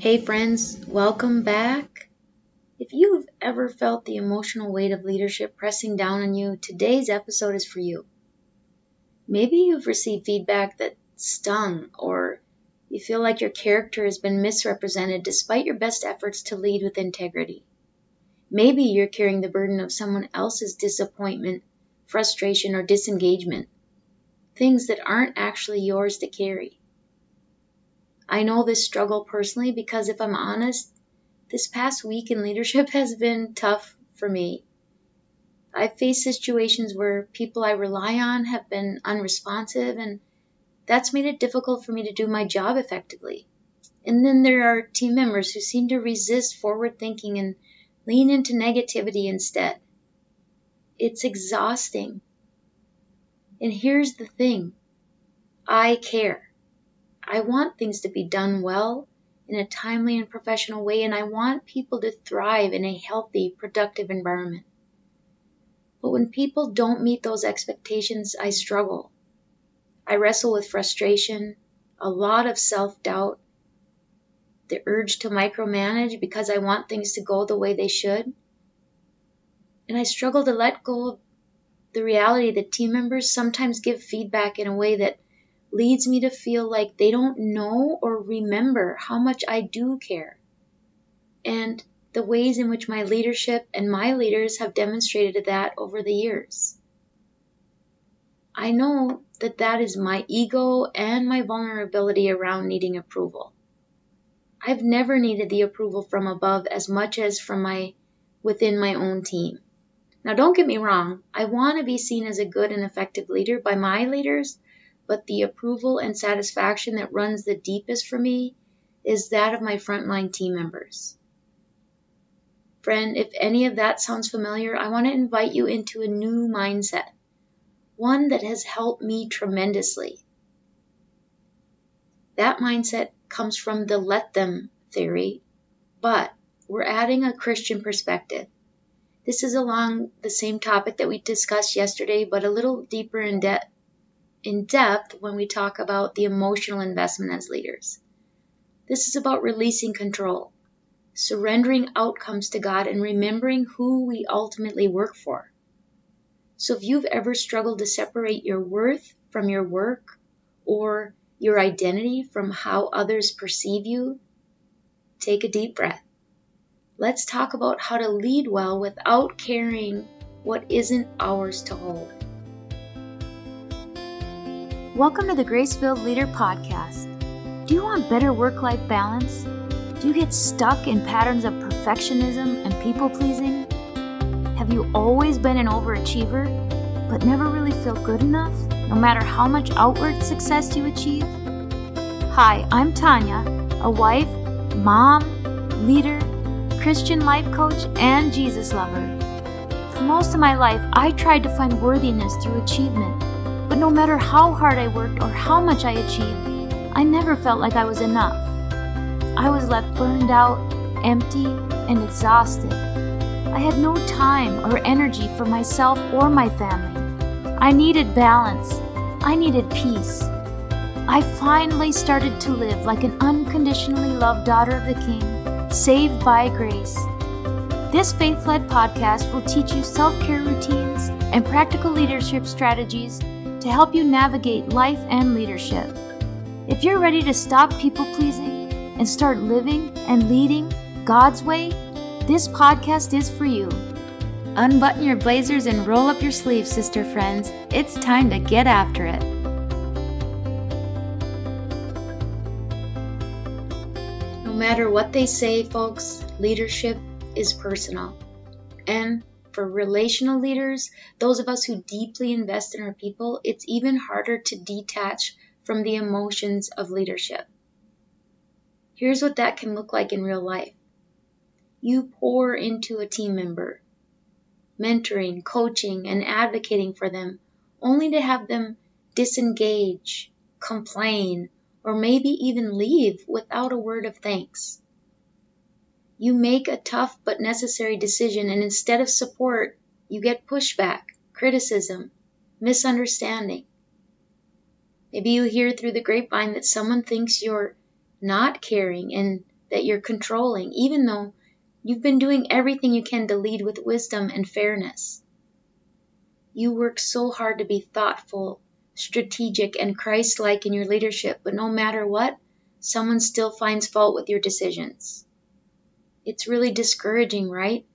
Hey friends, welcome back. If you've ever felt the emotional weight of leadership pressing down on you, today's episode is for you. Maybe you've received feedback that stung, or you feel like your character has been misrepresented despite your best efforts to lead with integrity. Maybe you're carrying the burden of someone else's disappointment, frustration, or disengagement, things that aren't actually yours to carry. I know this struggle personally because if I'm honest, this past week in leadership has been tough for me. I've faced situations where people I rely on have been unresponsive, and that's made it difficult for me to do my job effectively. And then there are team members who seem to resist forward thinking and lean into negativity instead. It's exhausting. And here's the thing. I care. I want things to be done well, in a timely and professional way, and I want people to thrive in a healthy, productive environment. But when people don't meet those expectations, I struggle. I wrestle with frustration, a lot of self-doubt, the urge to micromanage because I want things to go the way they should. And I struggle to let go of the reality that team members sometimes give feedback in a way that leads me to feel like they don't know or remember how much I do care, and the ways in which my leadership and my leaders have demonstrated that over the years. I know that that is my ego and my vulnerability around needing approval. I've never needed the approval from above as much as from within my own team. Now don't get me wrong, I want to be seen as a good and effective leader by my leaders, but the approval and satisfaction that runs the deepest for me is that of my frontline team members. Friend, if any of that sounds familiar, I want to invite you into a new mindset, one that has helped me tremendously. That mindset comes from the let them theory, but we're adding a Christian perspective. This is along the same topic that we discussed yesterday, but a little deeper in depth when we talk about the emotional investment as leaders. This is about releasing control, surrendering outcomes to God, and remembering who we ultimately work for. So if you've ever struggled to separate your worth from your work, or your identity from how others perceive you, take a deep breath. Let's talk about how to lead well without carrying what isn't ours to hold. Welcome to the Grace-Filled Leader Podcast. Do you want better work-life balance? Do you get stuck in patterns of perfectionism and people-pleasing? Have you always been an overachiever, but never really feel good enough, no matter how much outward success you achieve? Hi, I'm Tanya, a wife, mom, leader, Christian life coach, and Jesus lover. For most of my life, I tried to find worthiness through achievement. But no matter how hard I worked or how much I achieved, I never felt like I was enough. I was left burned out, empty, and exhausted. I had no time or energy for myself or my family. I needed balance. I needed peace. I finally started to live like an unconditionally loved daughter of the King, saved by grace. This faith-led podcast will teach you self-care routines and practical leadership strategies to help you navigate life and leadership. If you're ready to stop people-pleasing and start living and leading God's way, this podcast is for you. Unbutton your blazers and roll up your sleeves, sister friends. It's time to get after it. No matter what they say, folks, leadership is personal. And for relational leaders, those of us who deeply invest in our people, it's even harder to detach from the emotions of leadership. Here's what that can look like in real life. You pour into a team member, mentoring, coaching, and advocating for them, only to have them disengage, complain, or maybe even leave without a word of thanks. You make a tough but necessary decision, and instead of support, you get pushback, criticism, misunderstanding. Maybe you hear through the grapevine that someone thinks you're not caring and that you're controlling, even though you've been doing everything you can to lead with wisdom and fairness. You work so hard to be thoughtful, strategic, and Christ-like in your leadership, but no matter what, someone still finds fault with your decisions. It's really discouraging, right?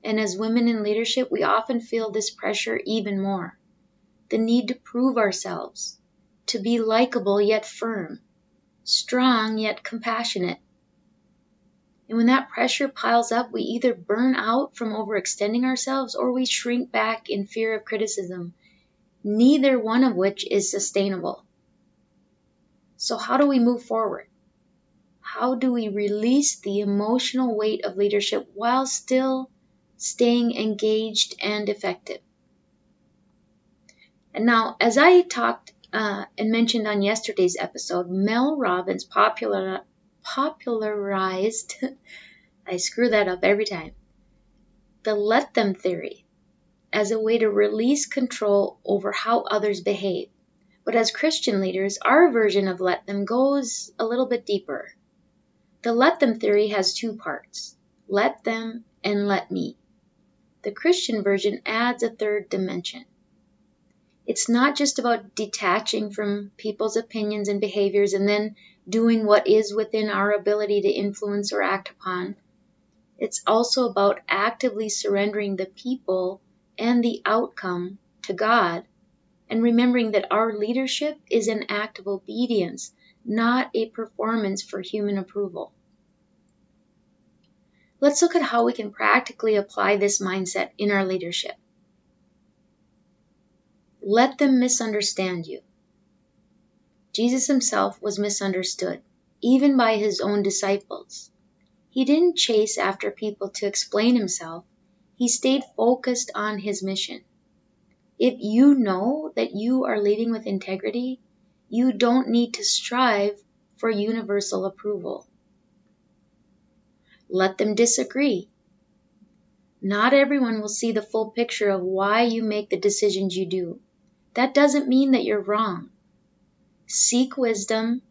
And as women in leadership, we often feel this pressure even more. The need to prove ourselves, to be likable yet firm, strong yet compassionate. And when that pressure piles up, we either burn out from overextending ourselves or we shrink back in fear of criticism, neither one of which is sustainable. So how do we move forward? How do we release the emotional weight of leadership while still staying engaged and effective? And now, as I talked and mentioned on yesterday's episode, Mel Robbins popularized, I screw that up every time, the let them theory as a way to release control over how others behave. But as Christian leaders, our version of let them goes a little bit deeper. The let them theory has two parts, let them and let me. The Christian version adds a third dimension. It's not just about detaching from people's opinions and behaviors and then doing what is within our ability to influence or act upon. It's also about actively surrendering the people and the outcome to God and remembering that our leadership is an act of obedience, not a performance for human approval. Let's look at how we can practically apply this mindset in our leadership. Let them misunderstand you. Jesus himself was misunderstood, even by his own disciples. He didn't chase after people to explain himself. He stayed focused on his mission. If you know that you are leading with integrity, you don't need to strive for universal approval. Let them disagree. Not everyone will see the full picture of why you make the decisions you do. That doesn't mean that you're wrong. Seek wisdom,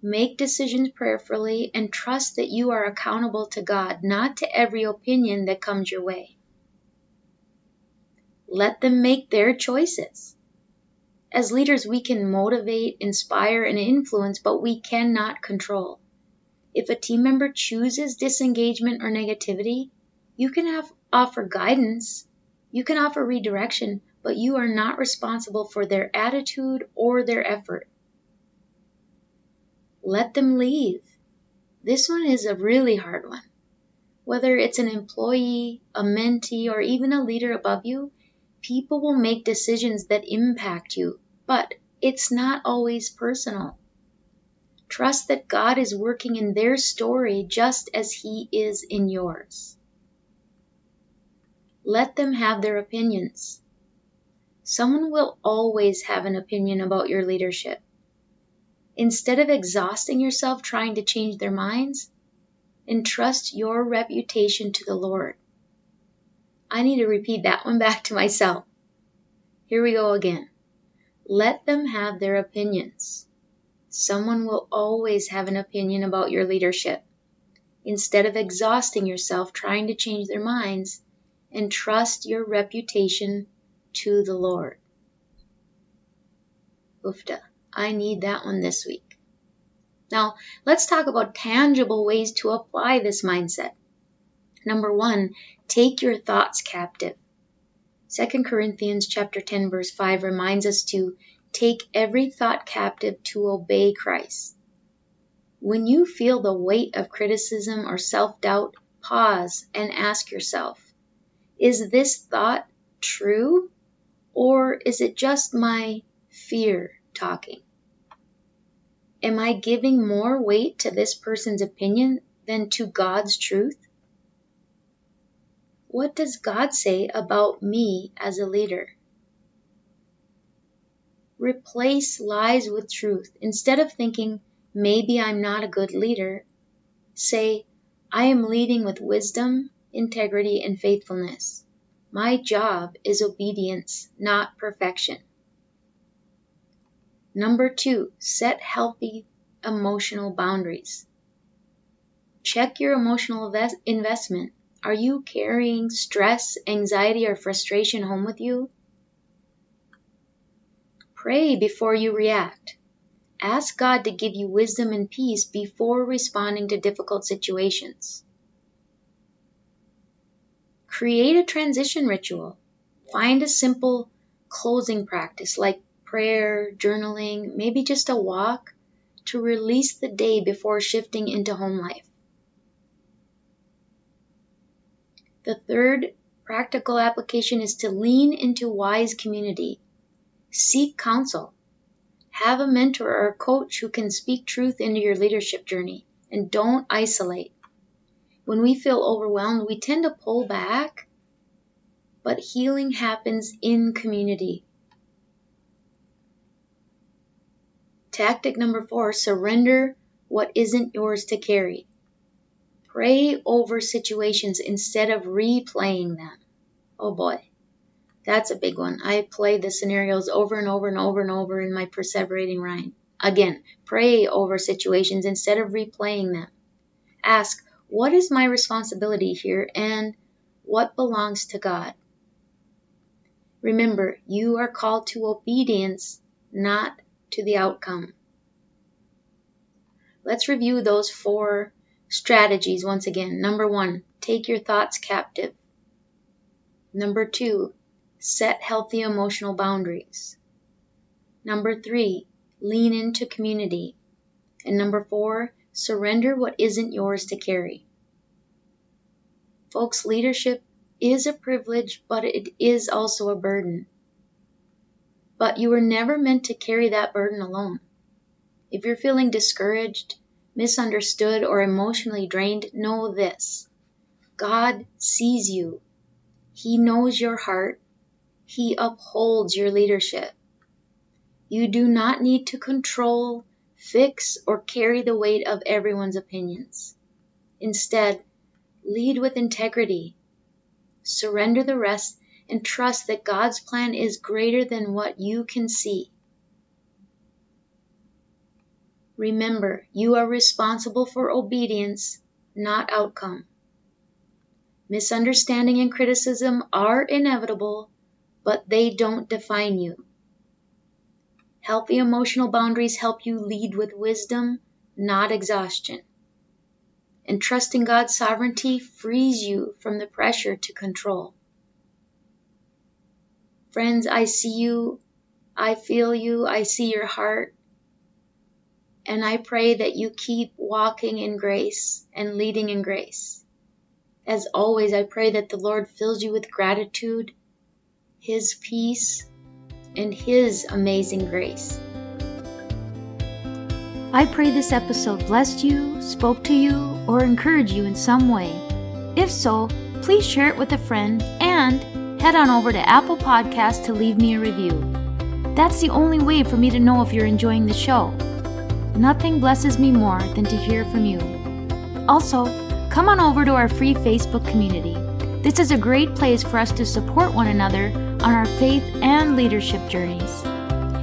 make decisions prayerfully, and trust that you are accountable to God, not to every opinion that comes your way. Let them make their choices. As leaders, we can motivate, inspire, and influence, but we cannot control. If a team member chooses disengagement or negativity, you can offer guidance, you can offer redirection, but you are not responsible for their attitude or their effort. Let them leave. This one is a really hard one. Whether it's an employee, a mentee, or even a leader above you, people will make decisions that impact you, but it's not always personal. Trust that God is working in their story just as He is in yours. Let them have their opinions. Someone will always have an opinion about your leadership. Instead of exhausting yourself trying to change their minds, entrust your reputation to the Lord. I need to repeat that one back to myself. Here we go again. Let them have their opinions. Someone will always have an opinion about your leadership. Instead of exhausting yourself trying to change their minds, entrust your reputation to the Lord. Oofda. I need that one this week. Now, let's talk about tangible ways to apply this mindset. Number 1, take your thoughts captive. 2 Corinthians chapter 10 verse 5 reminds us to take every thought captive to obey Christ. When you feel the weight of criticism or self-doubt, pause and ask yourself, is this thought true, or is it just my fear talking? Am I giving more weight to this person's opinion than to God's truth? What does God say about me as a leader? Replace lies with truth. Instead of thinking, maybe I'm not a good leader, say, I am leading with wisdom, integrity, and faithfulness. My job is obedience, not perfection. Number 2, set healthy emotional boundaries. Check your emotional investment. Are you carrying stress, anxiety, or frustration home with you? Pray before you react. Ask God to give you wisdom and peace before responding to difficult situations. Create a transition ritual. Find a simple closing practice like prayer, journaling, maybe just a walk to release the day before shifting into home life. The third practical application is to lean into wise community. Seek counsel. Have a mentor or a coach who can speak truth into your leadership journey, and don't isolate. When we feel overwhelmed, we tend to pull back, but healing happens in community. Tactic number 4, surrender what isn't yours to carry. Pray over situations instead of replaying them. Oh boy, that's a big one. I play the scenarios over and over and over and over in my perseverating rhyme. Again, pray over situations instead of replaying them. Ask, what is my responsibility here and what belongs to God? Remember, you are called to obedience, not to the outcome. Let's review those 4 strategies once again. Number 1, take your thoughts captive. Number 2, set healthy emotional boundaries. Number 3, lean into community. And number 4, surrender what isn't yours to carry. Folks, leadership is a privilege, but it is also a burden. But you were never meant to carry that burden alone. If you're feeling discouraged, misunderstood, or emotionally drained, know this. God sees you. He knows your heart. He upholds your leadership. You do not need to control, fix, or carry the weight of everyone's opinions. Instead, lead with integrity. Surrender the rest and trust that God's plan is greater than what you can see. Remember, you are responsible for obedience, not outcome. Misunderstanding and criticism are inevitable, but they don't define you. Healthy emotional boundaries help you lead with wisdom, not exhaustion. And trusting God's sovereignty frees you from the pressure to control. Friends, I see you, I feel you, I see your heart. And I pray that you keep walking in grace and leading in grace. As always, I pray that the Lord fills you with gratitude, His peace, and His amazing grace. I pray this episode blessed you, spoke to you, or encouraged you in some way. If so, please share it with a friend and head on over to Apple Podcasts to leave me a review. That's the only way for me to know if you're enjoying the show. Nothing blesses me more than to hear from you. Also, come on over to our free Facebook community. This is a great place for us to support one another on our faith and leadership journeys.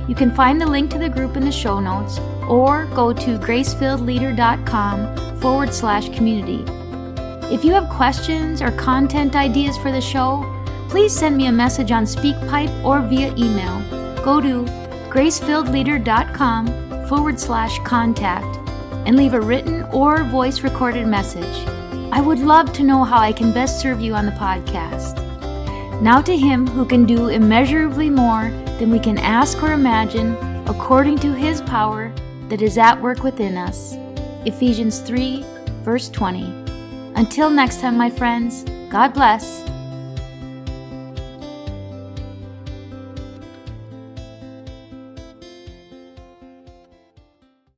You can find the link to the group in the show notes or go to gracefilledleader.com/community. If you have questions or content ideas for the show, please send me a message on SpeakPipe or via email. Go to gracefilledleader.com/contact and leave a written or voice recorded message. I would love to know how I can best serve you on the podcast. Now to Him who can do immeasurably more than we can ask or imagine, according to His power that is at work within us. Ephesians 3, verse 20. Until next time, my friends, God bless.